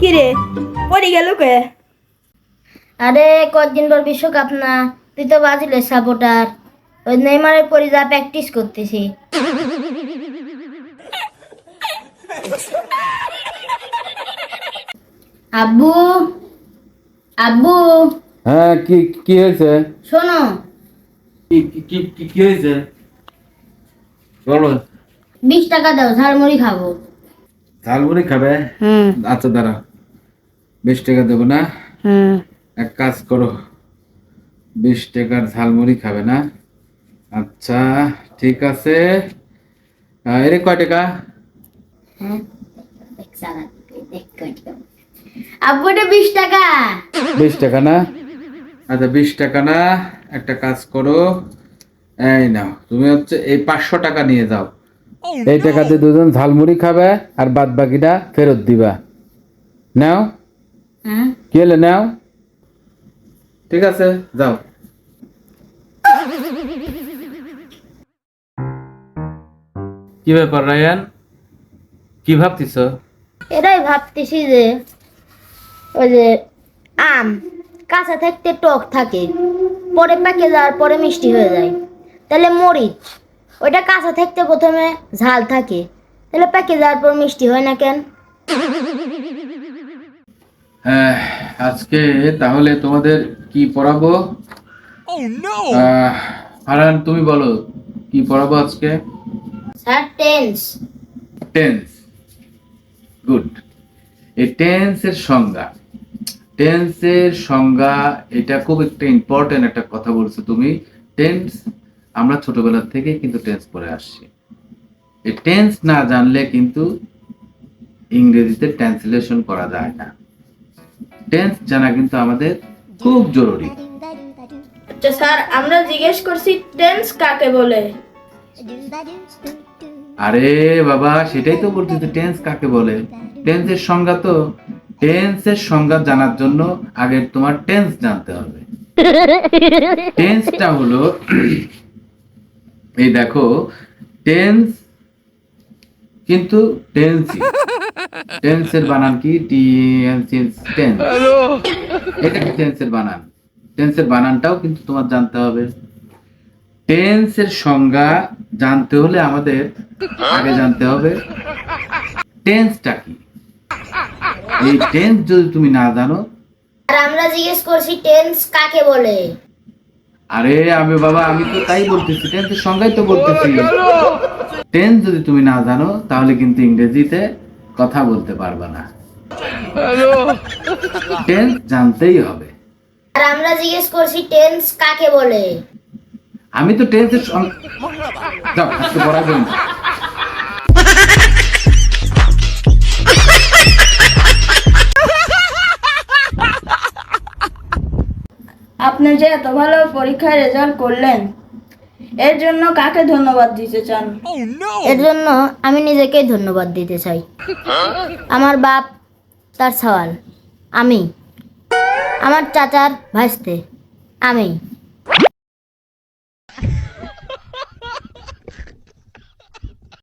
কিরে পড়ে গেল কে? আরে কয়েকদিন পর বিশ্বকাপ না, তুই তো ব্রাজিলের সাপোর্টার। ওই নেইমারের পরে যা প্র্যাকটিস করতেছি। আব্বু, আব্বু হ্যাঁ, কি কি হয়েছে? শোনো, কি কি কি কি হয়েছে বলো। 20 টাকা দাও, ঝালমুড়ি খাবো। ঝালমুড়ি খাবে? আচ্ছা দাঁড়া, 20 টাকা দেবো না। এক কাজ করো, 20 টাকার ঝালমুড়ি খাবে না? আচ্ছা ঠিক আছে। এরে কয় টাকা? আব্বু এটা 20 টাকা। 20 টাকা না? আচ্ছা 20 টাকা না, একটা কাজ করো, এই নাও, তুমি হচ্ছে এই 500 টাকা নিয়ে যাও। এই টাকাতে দুজন ঝালমুড়ি খাবে আর বাদ বাকিটা ফেরত দিবা। নাও, হ্যাঁ, কি হলে নাও, ঠিক আছে যাও। কি ব্যাপার রায়ান, কি ভাবতিস? এটাই ভাবতেছি যে ওই যে আম কাঁচা থাকতে টক থাকে, পরে পাকে যাওয়ার পরে মিষ্টি হয়ে যায়। তাহলে মরিচ, ওইটা কাঁচা থাকতে প্রথমে ঝাল থাকে, তাহলে পাকে যাওয়ার পর মিষ্টি হয় না কেন? আজকে তাহলে তোমাদের কি পড়াবো? হারান তুমি বলো, কি পড়াবো আজকে? Sir tense. Tense, good. এই টেন্সের সংজ্ঞা, টেন্সের সংজ্ঞা, এটা খুব একটা ইম্পর্টেন্ট একটা কথা বলছো তুমি। টেন্স আমরা ছোটবেলা থেকে কিন্তু টেন্স পড়ে আসছি। এই টেন্স না জানলে কিন্তু ইংরেজিতে ট্রান্সলেশন করা যায় না। টেন্স জানা কিন্তু আমাদের খুব জরুরি। আচ্ছা স্যার, আমরা জিজ্ঞেস করছি টেন্স কাকে বলে? আরে বাবা, সেটাই তো বলতেছি, টেন্স কাকে বলে। টেন্সের সংজ্ঞা তো, টেন্সের সংজ্ঞা জানার জন্য আগে তোমার টেন্স জানতে হবে। টেন্সটা হলো এই দেখো, টেন্স কিন্তু টেন্সি, টেন্সের বানান কি? টেন্স। এটা কি টেন্সের বানান? টেন্সের বানানটাও কিন্তু তোমার জানতে হবে। টেন্সের সংজ্ঞা জানতে হলে আমাদের আগে জানতে হবে টেন্সটা কি। এই টেন্স যদি তুমি না জানো, আর আমরা জিজ্ঞেস করছি টেন্স কাকে বলে। আরে আমি তো তাই বলতেছি, টেন্সের সংজ্ঞাই তো বলতেছি। টেন্স যদি তুমি না জানো তাহলে কিন্তু ইংরেজিতে কথা বলতে পারবে না। টেন্স জানতেই হবে। আর আমরা জিজ্ঞেস করছি টেন্স কাকে বলে। আমি তো টেন্সের যাও আজকে পড়াবেন। আপনি যে এত ভালো পরীক্ষায় রেজাল্ট করলেন, এর জন্য কাকে ধন্যবাদ দিতে চান? এর জন্য আমি নিজেকেই ধন্যবাদ দিতে চাই। আমার বাপ, তার সওয়াল আমি, আমার চাচার ভাইস্তে আমি।